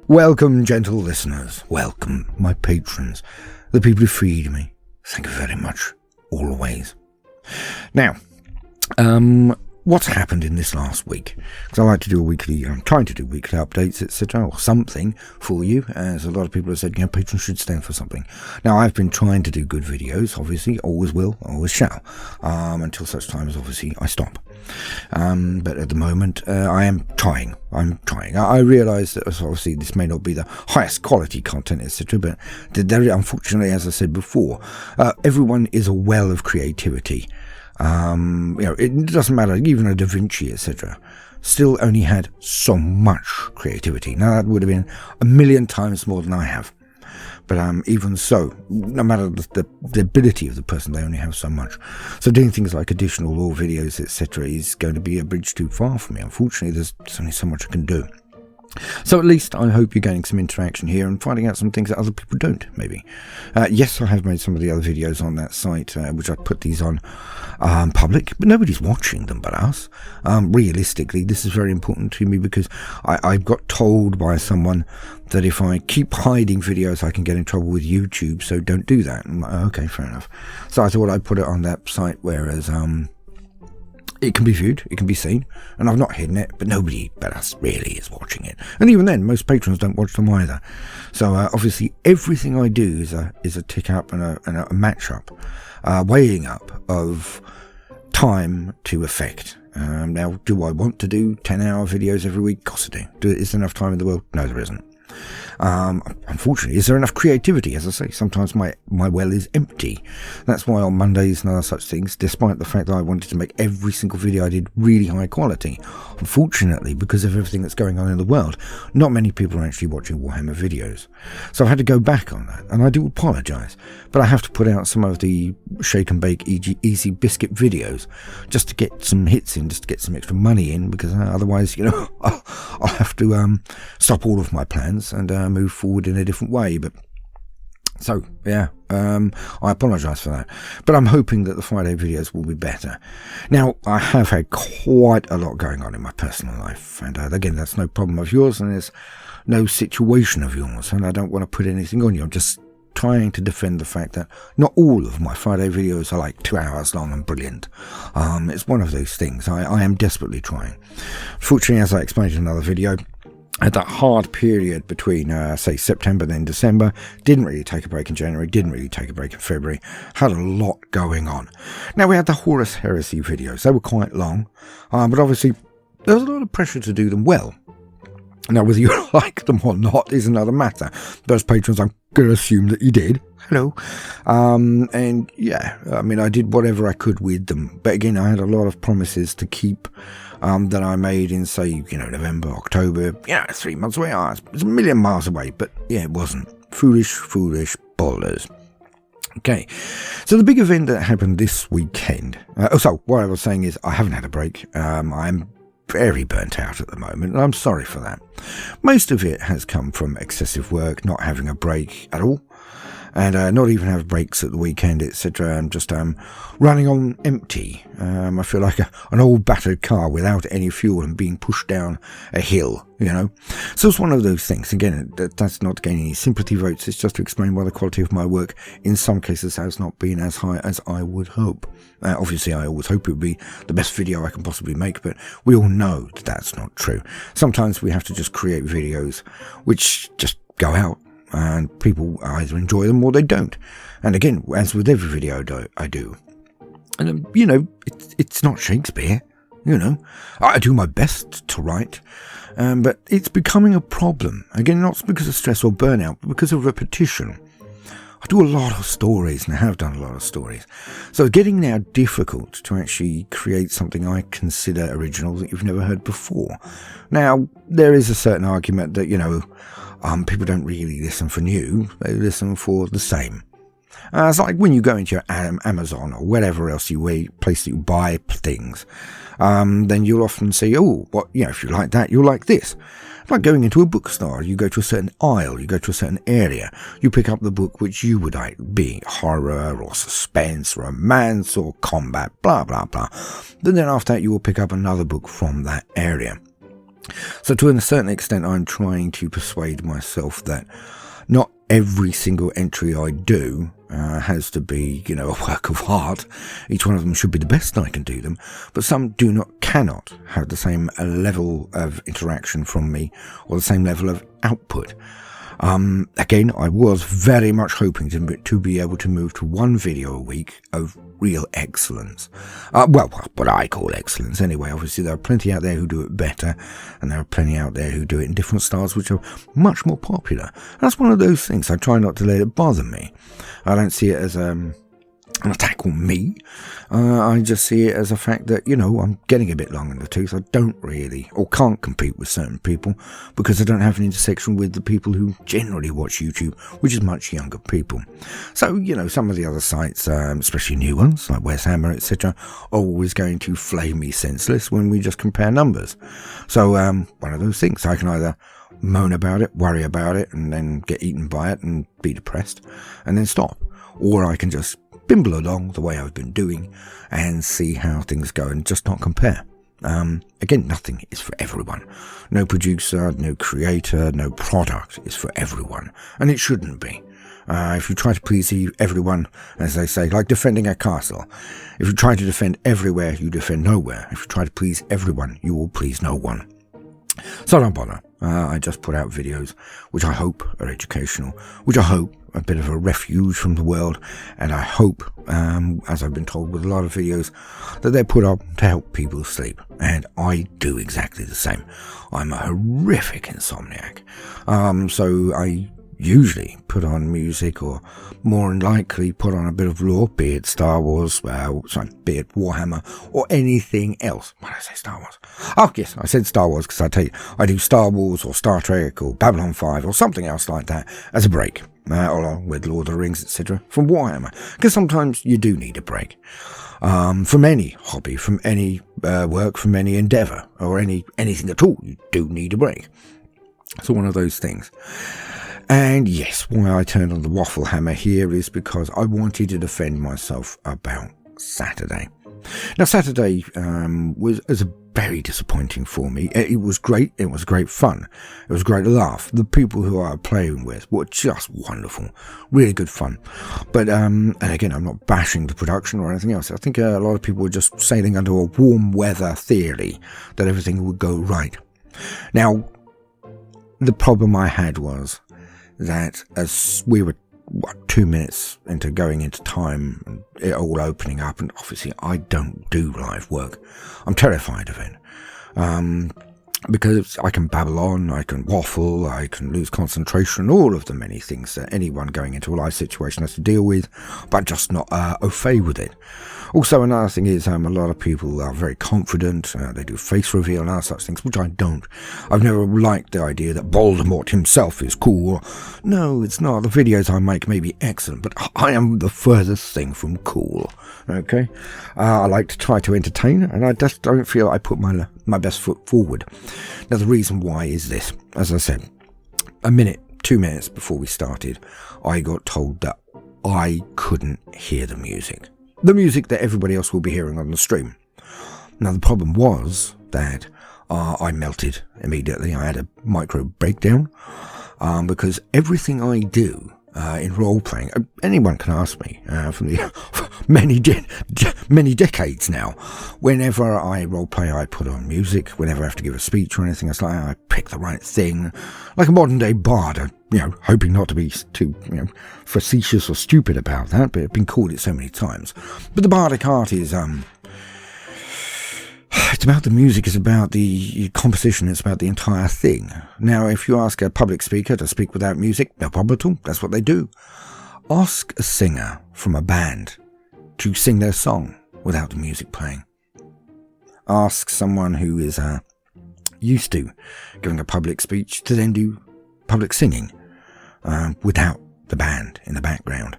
Welcome, gentle listeners. Welcome, my patrons, the people who feed me. Thank you very much, always. Now, what's happened in this last week? Because I like to do I'm trying to do weekly updates, etc., or something for you, as a lot of people have said, patrons should stand for something. Now, I've been trying to do good videos, obviously, always will, always shall, until such time as, obviously, I stop. But at the moment, I am trying. I realise that, obviously, this may not be the highest quality content, etc., but unfortunately, as I said before, everyone is a well of creativity. It doesn't matter, even a Da Vinci, etc., still only had so much creativity. Now, that would have been 1,000,000 times more than I have. But even so, no matter the ability of the person, they only have so much. So doing things like additional law videos, etc., is going to be a bridge too far for me. Unfortunately, there's only so much I can do. So at least I hope you're getting some interaction here and finding out some things that other people don't, maybe. Yes, I have made some of the other videos on that site, which I put these on public, but nobody's watching them but us. Realistically, this is very important to me because I got told by someone that if I keep hiding videos, I can get in trouble with YouTube, so don't do that. I'm like, okay, fair enough. So I thought I'd put it on that site, whereas it can be viewed, it can be seen, and I've not hidden it, but nobody but us really is watching it. And even then, most patrons don't watch them either. So obviously, everything I do is a tick up and a match up, weighing up of time to effect. Now, do I want to do 10-hour videos every week? Of course I do. Is there enough time in the world? No, there isn't. Unfortunately, is there enough creativity? As I say, sometimes my well is empty. That's why on Mondays and other such things, despite the fact that I wanted to make every single video I did really high quality, unfortunately, because of everything that's going on in the world, not many people are actually watching Warhammer videos. So I've had to go back on that, and I do apologise, but I have to put out some of the shake and bake easy biscuit videos just to get some hits in, just to get some extra money in, because otherwise, I'll have to stop all of my plans and move forward in a different way. But so yeah, I apologise for that, but I'm hoping that the Friday videos will be better. Now, I have had quite a lot going on in my personal life, and again, that's no problem of yours, and it's no situation of yours, and I don't want to put anything on you. I'm just trying to defend the fact that not all of my Friday videos are like 2 hours long and brilliant. It's one of those things. I am desperately trying. Fortunately, as I explained in another video, at that hard period between, say, September then December, didn't really take a break in January, didn't really take a break in February, had a lot going on. Now, we had the Horus Heresy videos. They were quite long, but obviously there was a lot of pressure to do them well. Now, whether you like them or not is another matter. Those patrons, I'm going to assume that you did. Hello. And yeah, I mean, I did whatever I could with them. But again, I had a lot of promises to keep that I made in, say, November, October. 3 months away. It's 1,000,000 miles away. But yeah, it wasn't. Foolish ballers. Okay, so the big event that happened this weekend. So what I was saying is I haven't had a break. I'm very burnt out at the moment, and I'm sorry for that. Most of it has come from excessive work, not having a break at all, and not even have breaks at the weekend, etc. I'm just running on empty. I feel like an old battered car without any fuel and being pushed down a hill, So it's one of those things. Again, that's not to gain any sympathy votes. It's just to explain why the quality of my work in some cases has not been as high as I would hope. Obviously, I always hope it would be the best video I can possibly make, but we all know that that's not true. Sometimes we have to just create videos which just go out, and people either enjoy them or they don't. And again, as with every video I do, and it's not Shakespeare. I do my best to write, but it's becoming a problem. Again, not because of stress or burnout, but because of repetition. I do a lot of stories, and I have done a lot of stories. So it's getting now difficult to actually create something I consider original that you've never heard before. Now, there is a certain argument that, people don't really listen for new, they listen for the same. It's like when you go into your Amazon or whatever else place that you buy things, then you'll often say, if you like that, you'll like this. Like going into a bookstore, you go to a certain aisle, you go to a certain area, you pick up the book which you would like, be horror or suspense, romance or combat, blah, blah, blah. Then after that, you will pick up another book from that area. So to a certain extent, I'm trying to persuade myself that not every single entry I do has to be, a work of art. Each one of them should be the best I can do them, but some cannot have the same level of interaction from me or the same level of output. Again, I was very much hoping to be able to move to one video a week of real excellence. What I call excellence anyway. Obviously, there are plenty out there who do it better, and there are plenty out there who do it in different styles which are much more popular. And that's one of those things. I try not to let it bother me. I don't see it as an attack on me. I just see it as a fact that, I'm getting a bit long in the tooth. I don't really, or can't compete with certain people because I don't have an intersection with the people who generally watch YouTube, which is much younger people. So, some of the other sites, especially new ones like Wes Hammer, etc., are always going to flame me senseless when we just compare numbers. So, one of those things. I can either moan about it, worry about it, and then get eaten by it and be depressed, and then stop. Or I can just bimble along the way I've been doing and see how things go and just not compare. Again, nothing is for everyone. No producer, no creator, no product is for everyone, and it shouldn't be. If you try to please everyone, as they say, like defending a castle, if you try to defend everywhere, you defend nowhere. If you try to please everyone, you will please no one. So don't bother. I just put out videos which I hope are educational, which I hope a bit of a refuge from the world, and I hope, as I've been told with a lot of videos, that they're put up to help people sleep, and I do exactly the same. I'm a horrific insomniac, so I usually put on music, or more than likely put on a bit of lore, be it Star Wars, be it Warhammer, or anything else. Why did I say Star Wars? Oh yes, I said Star Wars because I tell you, I do Star Wars or Star Trek or Babylon 5 or something else like that as a break, along with Lord of the Rings, etc. from Warhammer, because sometimes you do need a break. From any hobby, from any work, from any endeavour, or anything at all, you do need a break. So one of those things. And yes, why I turned on the Waffle hammer here is because I wanted to defend myself about Saturday. Now, Saturday was very disappointing for me. It was great. It was great fun. It was a great laugh. The people who I was playing with were just wonderful. Really good fun. But, and again, I'm not bashing the production or anything else. I think a lot of people were just sailing under a warm weather theory that everything would go right. Now, the problem I had was that as we were 2 minutes into going into time and it all opening up, and obviously I don't do live work. I'm terrified of it. Because I can babble on, I can waffle, I can lose concentration, all of the many things that anyone going into a live situation has to deal with, but just not au fait with it. Also, another thing is a lot of people are very confident, they do face reveal and other such things, which I don't. I've never liked the idea that Voldemort himself is cool. No, it's not. The videos I make may be excellent, but I am the furthest thing from cool. Okay? I like to try to entertain, and I just don't feel I put my best foot forward. Now, the reason why is this. As I said, 2 minutes before we started, I got told that I couldn't hear the music. The music that everybody else will be hearing on the stream. Now, the problem was that I melted immediately. I had a micro breakdown because everything I do in role-playing, anyone can ask me from the many decades now. Whenever I role-play, I put on music. Whenever I have to give a speech or anything, it's like I pick the right thing, like a modern-day bard. Hoping not to be too, facetious or stupid about that, but I've been called it so many times. But the bardic art is, it's about the music, it's about the composition, it's about the entire thing. Now, if you ask a public speaker to speak without music, no problem at all, that's what they do. Ask a singer from a band to sing their song without the music playing. Ask someone who is used to giving a public speech to then do public singing without the band in the background.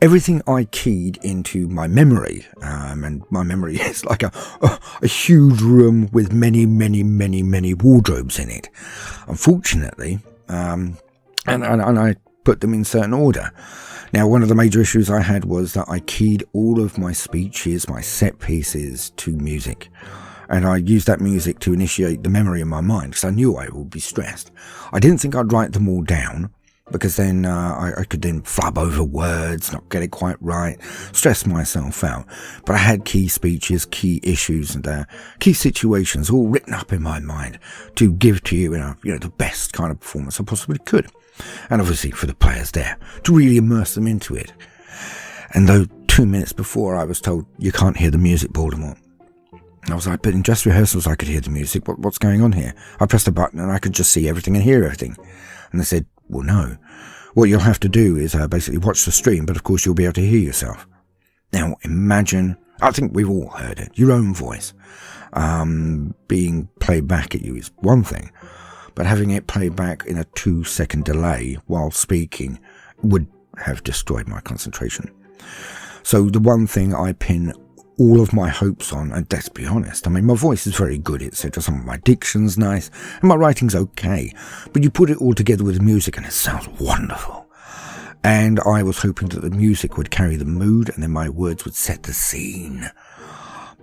Everything I keyed into my memory, and my memory is like a huge room with many wardrobes in it. Unfortunately, and I put them in certain order. Now, one of the major issues I had was that I keyed all of my speeches, my set pieces, to music. And I used that music to initiate the memory in my mind because I knew I would be stressed. I didn't think I'd write them all down because then I could then flub over words, not get it quite right, stress myself out. But I had key speeches, key issues and key situations all written up in my mind to give to you in the best kind of performance I possibly could. And obviously for the players there, to really immerse them into it. And though 2 minutes before I was told, you can't hear the music, Baltimore. I was like, but in dress rehearsals I could hear the music. What's going on here? I pressed a button and I could just see everything and hear everything. And they said, well, no. What you'll have to do is basically watch the stream, but of course you'll be able to hear yourself. Now imagine, I think we've all heard it, your own voice being played back at you is one thing, but having it played back in a 2-second delay while speaking would have destroyed my concentration. So the one thing I pin all of my hopes on, and let's be honest, I mean, my voice is very good, etc. Some of my diction's nice, and my writing's okay, but you put it all together with the music and it sounds wonderful. And I was hoping that the music would carry the mood and then my words would set the scene.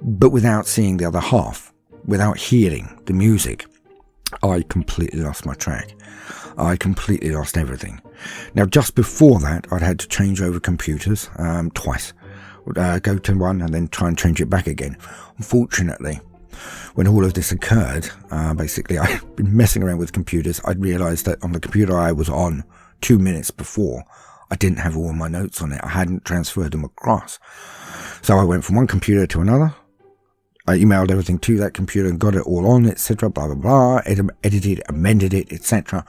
But without seeing the other half, without hearing the music, I completely lost my track. I completely lost everything. Now, just before that, I'd had to change over computers twice. Go to one and then try and change it back again. Unfortunately, when all of this occurred, basically I'd been messing around with computers. I'd realised that on the computer I was on 2 minutes before, I didn't have all my notes on it. I hadn't transferred them across. So I went from one computer to another. I emailed everything to that computer and got it all on, etc. Blah, blah, blah. Edited, amended it, etc.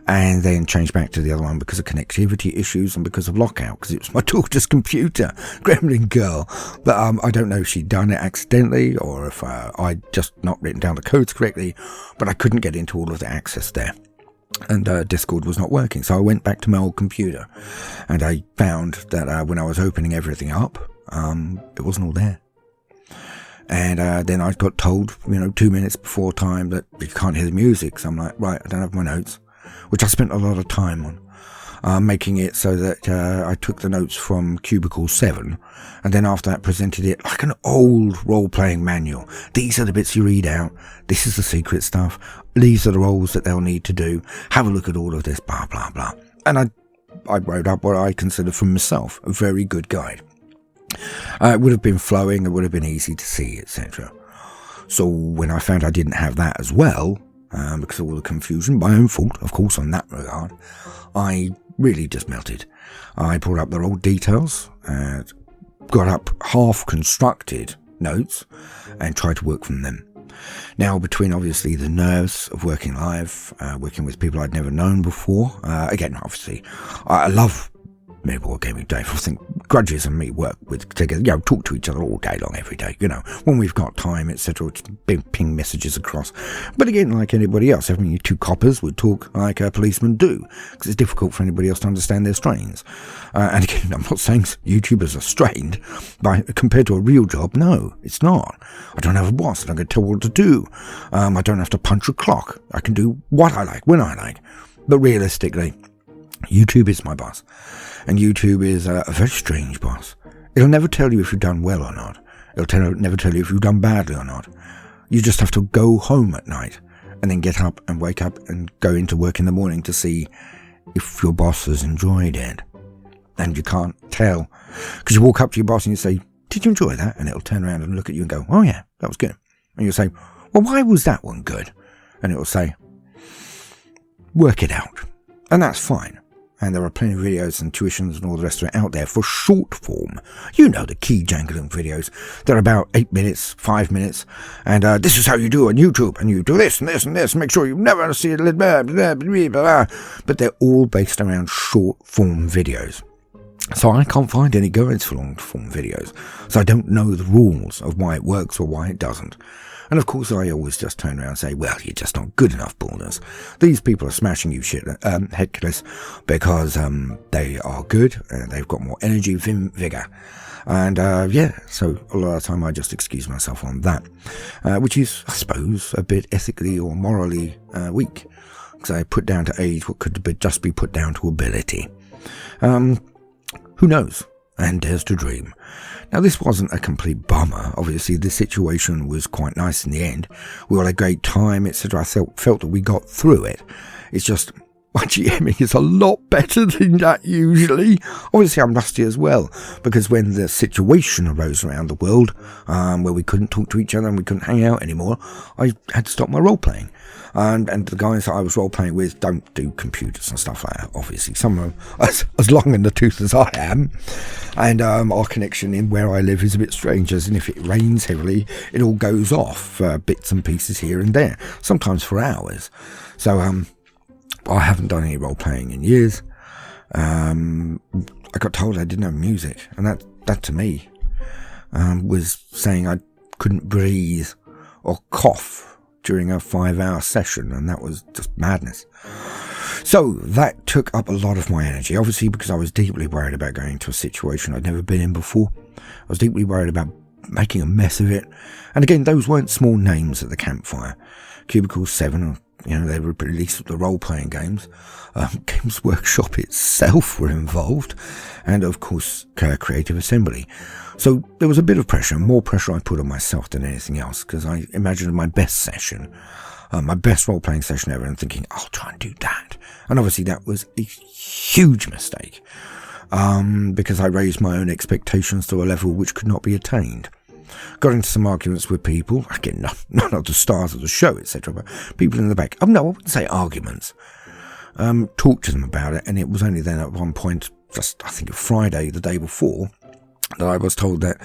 And then changed back to the other one because of connectivity issues and because of lockout, because it was my daughter's computer, gremlin girl. But I don't know if she'd done it accidentally or if I'd just not written down the codes correctly, but I couldn't get into all of the access there. And Discord was not working, so I went back to my old computer and I found that when I was opening everything up, it wasn't all there. And then I got told, 2 minutes before time that you can't hear the music. So I'm like, right, I don't have my notes, which I spent a lot of time on, making it so that I took the notes from Cubicle 7, and then after that presented it like an old role-playing manual. These are the bits you read out. This is the secret stuff. These are the roles that they'll need to do. Have a look at all of this, blah, blah, blah. And I wrote up what I considered from myself a very good guide. It would have been flowing, it would have been easy to see, etc. So when I found I didn't have that as well, because of all the confusion, my own fault, of course, on that regard, I really just melted. I brought up the raw details, got up half-constructed notes, and tried to work from them. Now, between obviously the nerves of working live, working with people I'd never known before, again, obviously, I love Millwall Gaming Dave. I think Grudges and me work together, talk to each other all day long, every day, when we've got time, etc. Ping messages across. But again, like anybody else, you two coppers would talk like policemen do, because it's difficult for anybody else to understand their strains. And again, I'm not saying YouTubers are strained, but compared to a real job, no, it's not. I don't have a boss, I don't get told what to do. I don't have to punch a clock. I can do what I like, when I like. But realistically, YouTube is my boss. And YouTube is a very strange boss. It'll never tell you if you've done well or not. It'll never tell you if you've done badly or not. You just have to go home at night and then get up and wake up and go into work in the morning to see if your boss has enjoyed it. And you can't tell. Because you walk up to your boss and you say, did you enjoy that? And it'll turn around and look at you and go, oh yeah, that was good. And you'll say, well, why was that one good? And it'll say, work it out. And that's fine. And there are plenty of videos and tuitions and all the rest of it out there for short form. The key jangling videos. They're about 8 minutes, 5 minutes. And this is how you do on YouTube. And you do this and this and this. Make sure you never see it. Blah, blah, blah, blah. But they're all based around short form videos. So I can't find any guides for long form videos. So I don't know the rules of why it works or why it doesn't. And of course, I always just turn around and say, well, you're just not good enough, balders. These people are smashing you shit, headless, because they are good, and they've got more energy, vigour. And so a lot of the time I just excuse myself on that, which is, I suppose, a bit ethically or morally weak. Because I put down to age what could just be put down to ability. Who knows? and dares to dream. Now, this wasn't a complete bummer. Obviously, the situation was quite nice in the end. We all had a great time, etc. I felt that we got through it. It's just, my GMing is a lot better than that usually. Obviously, I'm rusty as well, because when the situation arose around the world, where we couldn't talk to each other and we couldn't hang out anymore, I had to stop my role-playing. And the guys that I was role-playing with don't do computers and stuff like that, obviously. Some are as long in the tooth as I am. And our connection in where I live is a bit strange, as in if it rains heavily, it all goes off, bits and pieces here and there, sometimes for hours. So I haven't done any role-playing in years. I got told I didn't have music, and that to me was saying I couldn't breathe or cough during a 5-hour session, and that was just madness. So that took up a lot of my energy, obviously, because I was deeply worried about going into a situation I'd never been in before. I was deeply worried about making a mess of it. And again, those weren't small names at the campfire. Cubicle 7, they released the role-playing games. Games Workshop itself were involved, and of course Creative Assembly. So there was a bit of pressure, more pressure I put on myself than anything else, because I imagined my best session, my best role-playing session ever, and thinking, I'll try and do that. And obviously that was a huge mistake, because I raised my own expectations to a level which could not be attained. Got into some arguments with people, again, none of the stars of the show, etc., but people in the back. Oh no, I wouldn't say arguments. Talked to them about it, and it was only then at one point, just I think a Friday, the day before, that I was told that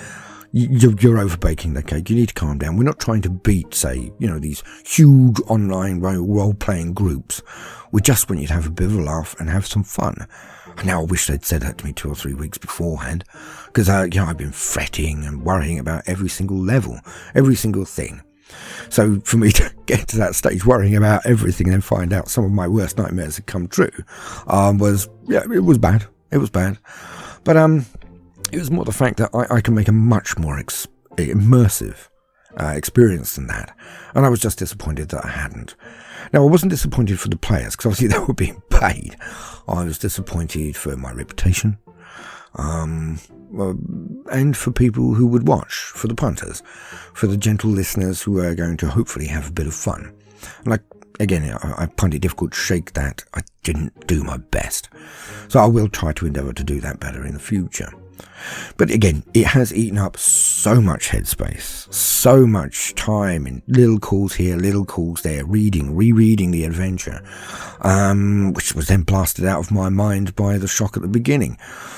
you're overbaking the cake. You need to calm down. We're not trying to beat, say, these huge online role-playing groups. We just want you to have a bit of a laugh and have some fun. Now I wish they'd said that to me 2 or 3 weeks beforehand, because I've been fretting and worrying about every single level, every single thing. So for me to get to that stage worrying about everything and then find out some of my worst nightmares had come true, it was bad. It was bad. But it was more the fact that I can make a much more immersive experience than that. And I was just disappointed that I hadn't. Now, I wasn't disappointed for the players, because obviously they were being paid. I was disappointed for my reputation, and for people who would watch, for the punters, for the gentle listeners who are going to hopefully have a bit of fun. And I find it difficult to shake that I didn't do my best. So I will try to endeavour to do that better in the future. But again, it has eaten up so much headspace, so much time in little calls here, little calls there, rereading the adventure, which was then blasted out of my mind by the shock at the beginning.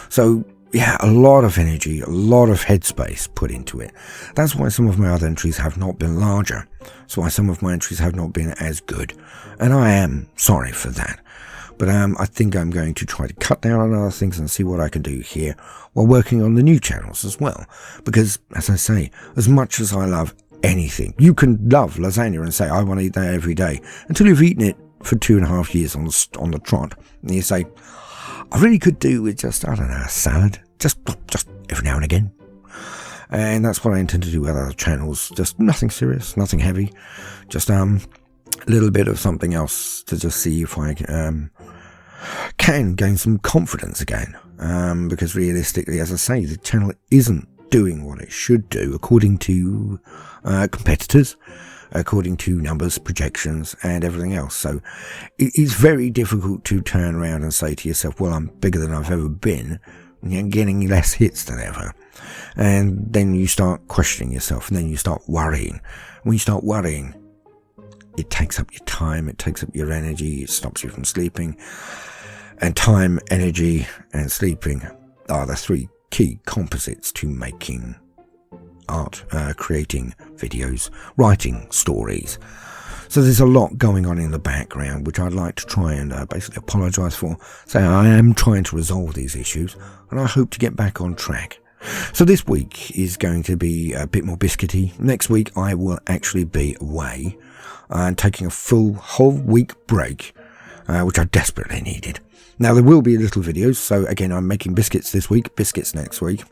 So yeah, a lot of energy, a lot of headspace put into it. That's why some of my other entries have not been larger. That's why some of my entries have not been as good. And I am sorry for that. But I think I'm going to try to cut down on other things and see what I can do here while working on the new channels as well. Because, as I say, as much as I love anything, you can love lasagna and say, I want to eat that every day, until you've eaten it for 2.5 years on the trot. And you say, I really could do with just, I don't know, a salad. Just every now and again. And that's what I intend to do with other channels. Just nothing serious, nothing heavy. Just a little bit of something else to just see if I can gain some confidence again. Because realistically, as I say, the channel isn't doing what it should do according to competitors, according to numbers, projections, and everything else. So it's very difficult to turn around and say to yourself, well, I'm bigger than I've ever been, and you're getting less hits than ever. And then you start questioning yourself, and then you start worrying. When you start worrying, it takes up your time, it takes up your energy, it stops you from sleeping. And time, energy, and sleeping are the 3 key composites to making art, creating videos, writing stories. So there's a lot going on in the background, which I'd like to try and basically apologise for. Say I am trying to resolve these issues, and I hope to get back on track. So this week is going to be a bit more biscuity. Next week I will actually be away and taking a whole week break, which I desperately needed. Now there will be little videos, so again I'm making biscuits this week, biscuits next week.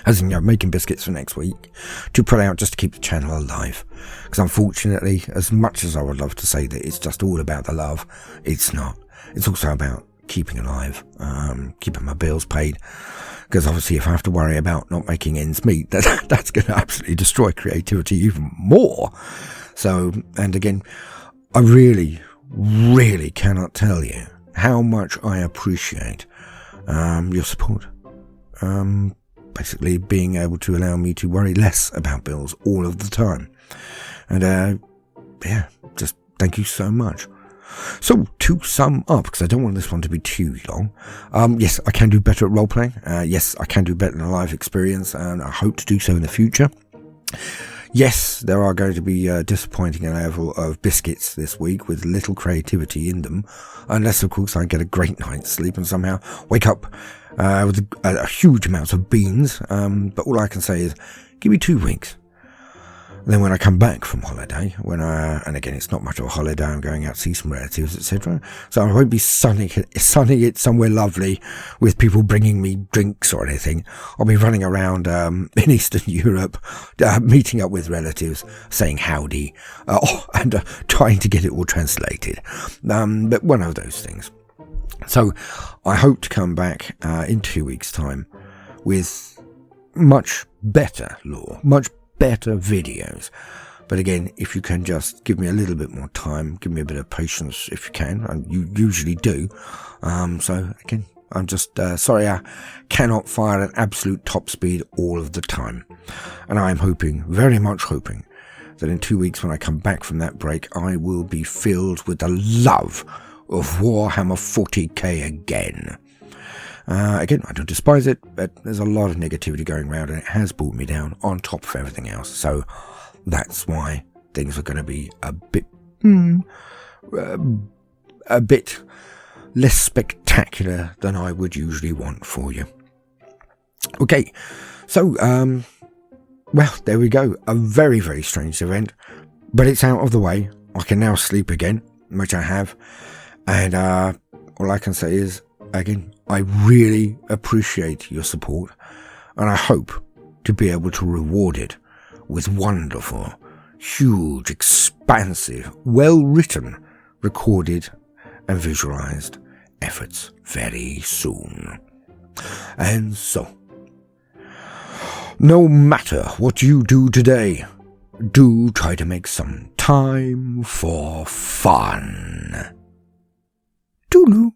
As in, making biscuits for next week to put out just to keep the channel alive. Because unfortunately, as much as I would love to say that it's just all about the love, it's not. It's also about keeping alive, keeping my bills paid. Because obviously if I have to worry about not making ends meet, that's going to absolutely destroy creativity even more. So, and again, I really, really cannot tell you how much I appreciate your support. Basically being able to allow me to worry less about bills all of the time. And just thank you so much. So, to sum up, because I don't want this one to be too long, yes, I can do better at role-playing. Yes, I can do better in a live experience, and I hope to do so in the future. Yes, there are going to be disappointing level of biscuits this week with little creativity in them, unless, of course, I get a great night's sleep and somehow wake up with a huge amount of beans. But all I can say is, give me 2 weeks. Then when I come back from holiday, and again, it's not much of a holiday, I'm going out to see some relatives, etc. So I won't be sunning it somewhere lovely with people bringing me drinks or anything. I'll be running around in Eastern Europe, meeting up with relatives, saying howdy, and trying to get it all translated. But one of those things. So I hope to come back in 2 weeks' time with much better lore, much better videos. But again, if you can just give me a little bit more time, give me a bit of patience if you can, and you usually do. So again, I'm just sorry I cannot fire at absolute top speed all of the time. And I'm hoping, very much hoping, that in 2 weeks when I come back from that break, I will be filled with the love of Warhammer 40k again. Again, I don't despise it, but there's a lot of negativity going around and it has brought me down on top of everything else. So that's why things are going to be a bit less spectacular than I would usually want for you. Okay, so, well, there we go. A very, very strange event, but it's out of the way. I can now sleep again, which I have. And all I can say is, again, I really appreciate your support, and I hope to be able to reward it with wonderful, huge, expansive, well-written, recorded and visualized efforts very soon. And so, no matter what you do today, do try to make some time for fun. Toodaloo.